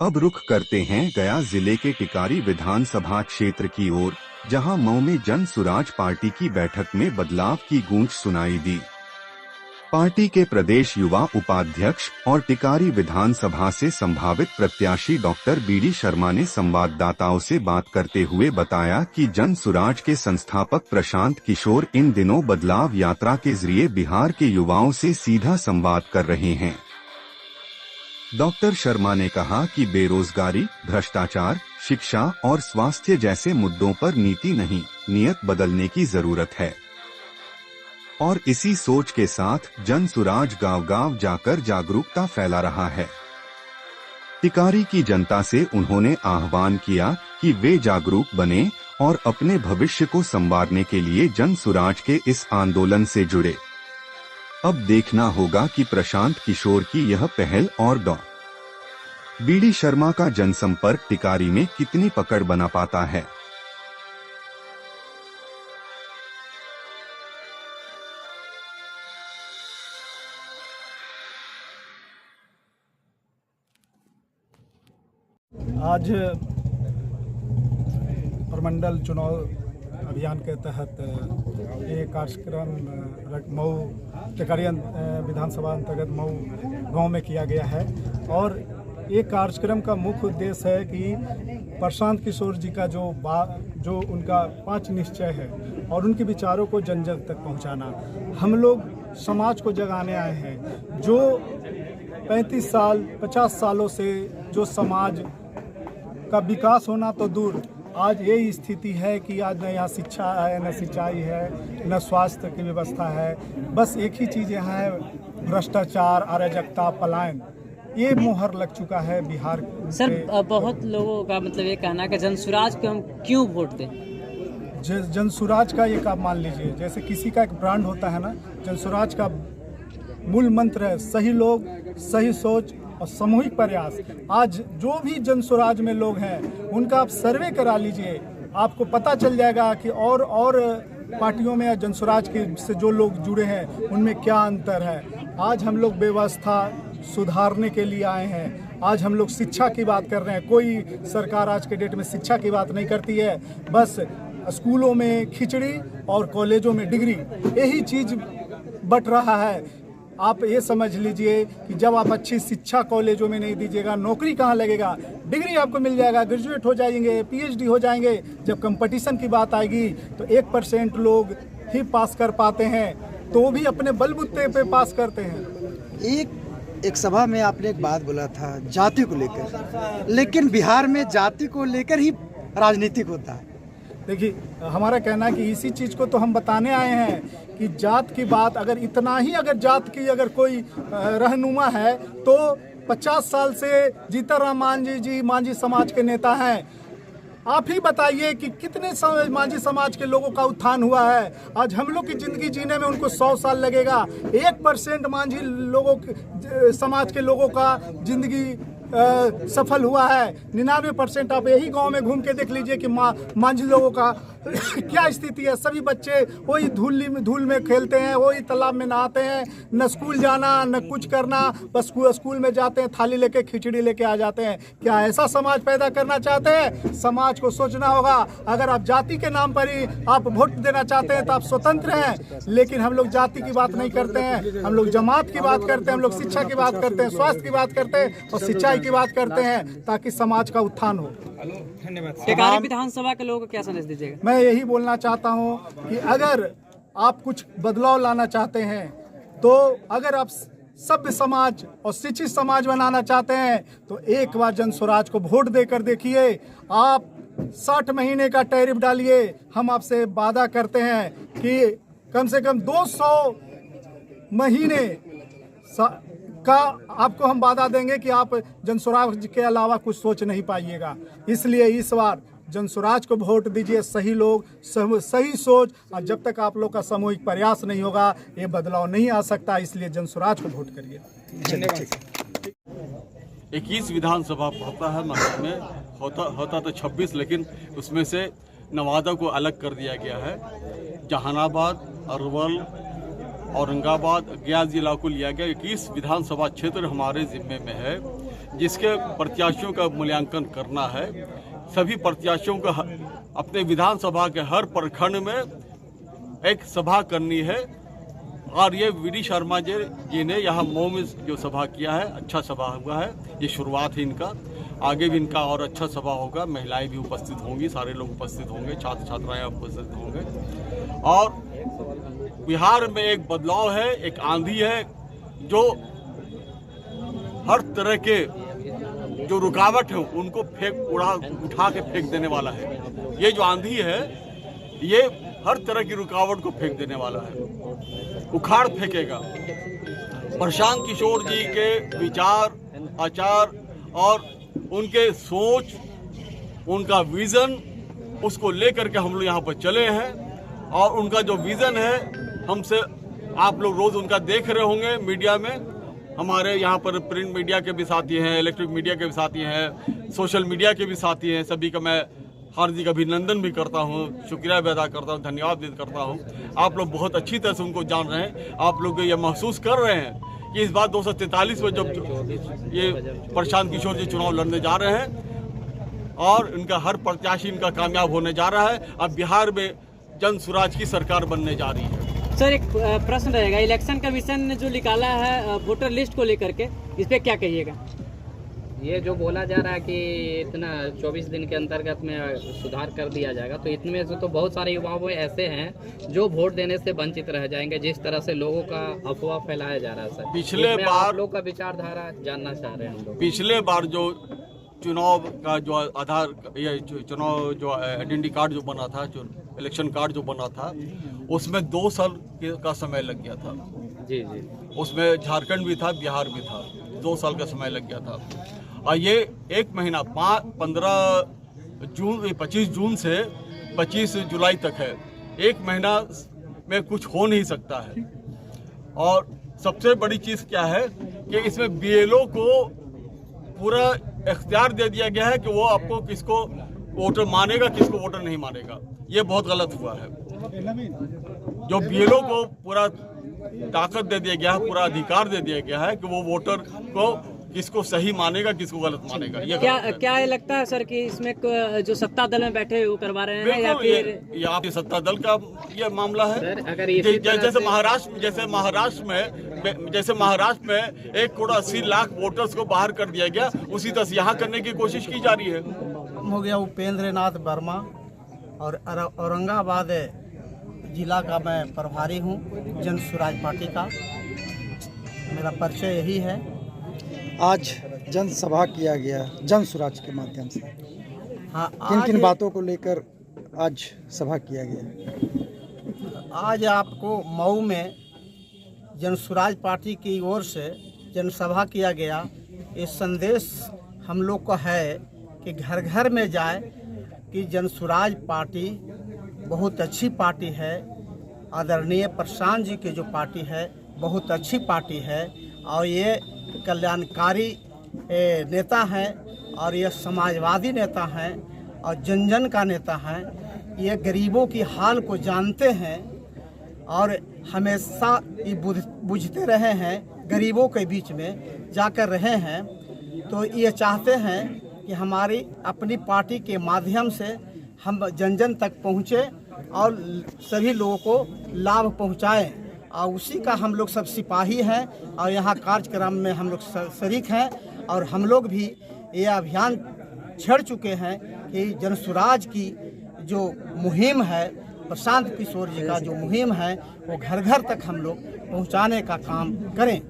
अब रुख करते हैं गया जिले के टिकारी विधानसभा क्षेत्र की ओर, जहां मऊ में जन सुराज पार्टी की बैठक में बदलाव की गूंज सुनाई दी। पार्टी के प्रदेश युवा उपाध्यक्ष और टिकारी विधानसभा से संभावित प्रत्याशी डॉक्टर बीडी शर्मा ने संवाददाताओं से बात करते हुए बताया कि जन सुराज के संस्थापक प्रशांत किशोर इन दिनों बदलाव यात्रा के जरिए बिहार के युवाओं से सीधा संवाद कर रहे हैं। डॉक्टर शर्मा ने कहा कि बेरोजगारी, भ्रष्टाचार, शिक्षा और स्वास्थ्य जैसे मुद्दों पर नीति नहीं, नियत बदलने की जरूरत है और इसी सोच के साथ जन सुराज गांव-गांव जाकर जागरूकता फैला रहा है। टिकारी की जनता से उन्होंने आह्वान किया कि वे जागरूक बने और अपने भविष्य को संवारने के लिए जन सुराज के इस आंदोलन से जुड़े। अब देखना होगा कि प्रशांत किशोर की यह पहल और डॉ. बीडी शर्मा का जनसंपर्क टिकारी में कितनी पकड़ बना पाता है। आज प्रमंडल चुनाव अभियान के तहत ये कार्यक्रम मऊ टिकारी विधानसभा अंतर्गत मऊ गांव में किया गया है और ये कार्यक्रम का मुख्य उद्देश्य है कि प्रशांत किशोर जी का जो उनका 5 निश्चय है और उनके विचारों को जन जन तक पहुंचाना। हम लोग समाज को जगाने आए हैं। जो 35 साल 50 सालों से जो समाज का विकास होना तो दूर, आज यही स्थिति है कि आज न यहाँ शिक्षा है, न सिंचाई है, न स्वास्थ्य की व्यवस्था है। बस एक ही चीज़ यहाँ है, भ्रष्टाचार, अराजकता, पलायन, ये मोहर लग चुका है बिहार सर। बहुत लोगों का मतलब ये कहना है कि जन सुराज को हम क्यों वोट दें। जन सुराज का एक आप मान लीजिए, जैसे किसी का एक ब्रांड होता है ना, जन सुराज का मूल मंत्र है सही लोग, सही सोच और सामूहिक प्रयास। आज जो भी जन सुराज में लोग हैं उनका आप सर्वे करा लीजिए, आपको पता चल जाएगा कि और पार्टियों में या जन सुराज के से जो लोग जुड़े हैं उनमें क्या अंतर है। आज हम लोग व्यवस्था सुधारने के लिए आए हैं। आज हम लोग शिक्षा की बात कर रहे हैं। कोई सरकार आज के डेट में शिक्षा की बात नहीं करती है, बस स्कूलों में खिचड़ी और कॉलेजों में डिग्री, यही चीज़ बट रहा है। आप ये समझ लीजिए कि जब आप अच्छी शिक्षा कॉलेजों में नहीं दीजिएगा, नौकरी कहाँ लगेगा। डिग्री आपको मिल जाएगा, ग्रेजुएट हो जाएंगे, PhD हो जाएंगे। जब कंपटीशन की बात आएगी तो 1% लोग ही पास कर पाते हैं, तो वो भी अपने बलबूते पे पास करते हैं। एक सभा में आपने एक बात बोला था जाति को लेकर, लेकिन बिहार में जाति को लेकर ही राजनीतिक होता है। देखिए, हमारा कहना है कि इसी चीज़ को तो हम बताने आए हैं कि जात की बात अगर इतना ही अगर जात की अगर कोई रहनुमा है तो 50 साल से जीतनराम मांझी समाज के नेता हैं। आप ही बताइए कि कितने मांझी समाज के लोगों का उत्थान हुआ है। आज हम लोग की ज़िंदगी जीने में उनको 100 साल लगेगा। 1% मांझी लोगों समाज के लोगों का जिंदगी सफल हुआ है। 99% आप यही गांव में घूम के देख लीजिए कि मांझी लोगों का क्या स्थिति है। सभी बच्चे वही धूल में खेलते हैं, वही तालाब में नहाते हैं, न स्कूल जाना न कुछ करना, बस स्कूल में जाते हैं, थाली लेके खिचड़ी लेके आ जाते हैं। क्या ऐसा समाज पैदा करना चाहते हैं? समाज को सोचना होगा। अगर आप जाति के नाम पर ही आप वोट देना चाहते हैं तो आप स्वतंत्र हैं, लेकिन हम लोग जाति की बात नहीं करते हैं। हम लोग जमात की बात करते हैं, हम लोग शिक्षा की बात करते हैं, स्वास्थ्य की बात करते हैं और सिंचाई की बात करते हैं, ताकि समाज का उत्थान हो। टिकारी विधानसभा के लोगों को क्या संदेश दीजिएगा? मैं यही बोलना चाहता हूं कि अगर आप कुछ बदलाव लाना चाहते हैं, तो अगर आप सभ्य समाज और शिक्षित समाज बनाना चाहते हैं तो एक बार जन स्वराज को वोट देकर देखिए। आप 60 महीने का टैरिफ डालिए। हम आपसे वादा करते हैं कि कम से कम 200 महीने का आपको हम वादा देंगे कि आप जन स्वराज के अलावा कुछ सोच नहीं पाइएगा। इसलिए इस बार जन स्वराज को वोट दीजिए। सही लोग, सही सोच, और जब तक आप लोग का सामूहिक प्रयास नहीं होगा ये बदलाव नहीं आ सकता। इसलिए जन स्वराज को वोट करिए। 21 विधानसभा पड़ता है महाराष्ट्र में, होता तो 26, लेकिन उसमें से नवादा को अलग कर दिया गया है। जहानाबाद, अरवल, औरंगाबाद, गया जिला को लिया गया। 21 विधानसभा क्षेत्र हमारे जिम्मे में है। जिसके प्रत्याशियों का मूल्यांकन करना है। सभी प्रत्याशियों को अपने विधानसभा के हर प्रखंड में एक सभा करनी है और ये वी.डी. शर्मा जी ने यहाँ मऊ में जो सभा किया है, अच्छा सभा हुआ है। ये शुरुआत है इनका, आगे भी इनका और अच्छा सभा होगा। महिलाएं भी उपस्थित होंगी, सारे लोग उपस्थित होंगे, छात्र छात्राएं उपस्थित होंगे। और बिहार में एक बदलाव है, एक आंधी है जो हर तरह के जो रुकावट है उनको उठा के फेंक देने वाला है। ये जो आंधी है ये हर तरह की रुकावट को फेंक देने वाला है, उखाड़ फेंकेगा। प्रशांत किशोर जी के विचार, आचार और उनके सोच, उनका विज़न, उसको लेकर के हम लोग यहाँ पर चले हैं। और उनका जो विज़न है, हमसे आप लोग रोज़ उनका देख रहे होंगे मीडिया में। हमारे यहाँ पर प्रिंट मीडिया के भी साथी हैं, इलेक्ट्रिक मीडिया के भी साथी हैं, सोशल मीडिया के भी साथी हैं। सभी का मैं हार्दिक अभिनंदन भी करता हूँ, शुक्रिया भी अदा करता हूँ, धन्यवाद भी करता हूँ। आप लोग बहुत अच्छी तरह से उनको जान रहे हैं। आप लोग ये महसूस कर रहे हैं कि इस बार 243 में जब ये प्रशांत किशोर जी चुनाव लड़ने जा रहे हैं और इनका हर प्रत्याशी इनका कामयाब होने जा रहा है। अब बिहार में जन स्वराज की सरकार बनने जा रही है। सर, एक प्रश्न रहेगा, इलेक्शन कमीशन ने जो निकाला है वोटर लिस्ट को लेकर के, इस पे क्या कहिएगा? ये जो बोला जा रहा है कि इतना 24 दिन के अंतर्गत में सुधार कर दिया जाएगा, तो इतने से तो बहुत सारे युवाओं ऐसे हैं जो वोट देने से वंचित रह जाएंगे, जिस तरह से लोगों का अफवाह फैलाया जा रहा है। सर, पिछले बार आप लोग का विचारधारा जानना चाह रहे हैं हम लोग। पिछले बार जो चुनाव का जो आधार, ये चुनाव जो आइडेंटिटी कार्ड जो बना था, जो इलेक्शन कार्ड जो बना था, उसमें 2 साल का समय लग गया था। जी जी, उसमें झारखंड भी था, बिहार भी था। 2 साल का समय लग गया था। और ये 1 महीना 25 जून से 25 जुलाई तक है। 1 महीना में कुछ हो नहीं सकता है। और सबसे बड़ी चीज़ क्या है कि इसमें बीएलओ को पूरा इख्तियार दे दिया गया है कि वो आपको किसको वोटर मानेगा, किसको वोटर नहीं मानेगा। ये बहुत गलत हुआ है। जो बीएलओ को पूरा ताकत दे दिया गया है, पूरा अधिकार दे दिया गया है कि वो वोटर को किसको सही मानेगा, किसको गलत मानेगा। ये क्या लगता है सर कि इसमें जो सत्ता दल में बैठे वो करवा रहे हैं, या फिर ये आपके सत्ता दल का ये मामला है? सर, अगर जैसे महाराष्ट्र में 1,80,00,000 वोटर्स को बाहर कर दिया गया, उसी तरह से यहाँ करने की कोशिश की जा रही है। हो गया उपेंद्र नाथ वर्मा और औरंगाबाद जिला का मैं प्रभारी हूँ जन स्वराज पार्टी का। मेरा परिचय यही है। आज जनसभा किया गया जन स्वराज के माध्यम से, हाँ, किन बातों को लेकर आज सभा किया गया? आज आपको मऊ में जन स्वराज पार्टी की ओर से जनसभा किया गया। ये संदेश हम लोग को है कि घर घर में जाए कि जन स्वराज पार्टी बहुत अच्छी पार्टी है। आदरणीय प्रशांत जी की जो पार्टी है बहुत अच्छी पार्टी है और ये कल्याणकारी नेता हैं और ये समाजवादी नेता हैं और जन जन का नेता हैं। ये गरीबों की हाल को जानते हैं और हमेशा ये बुझते रहे हैं, गरीबों के बीच में जाकर रहे हैं। तो ये चाहते हैं कि हमारी अपनी पार्टी के माध्यम से हम जन जन तक पहुँचे और सभी लोगों को लाभ पहुँचाएं। और उसी का हम लोग सब सिपाही हैं और यहाँ कार्यक्रम में हम लोग शरीक हैं। और हम लोग भी ये अभियान छेड़ चुके हैं कि जन स्वराज की जो मुहिम है, प्रशांत किशोर जी का जो मुहिम है, वो घर घर तक हम लोग पहुँचाने का काम करें।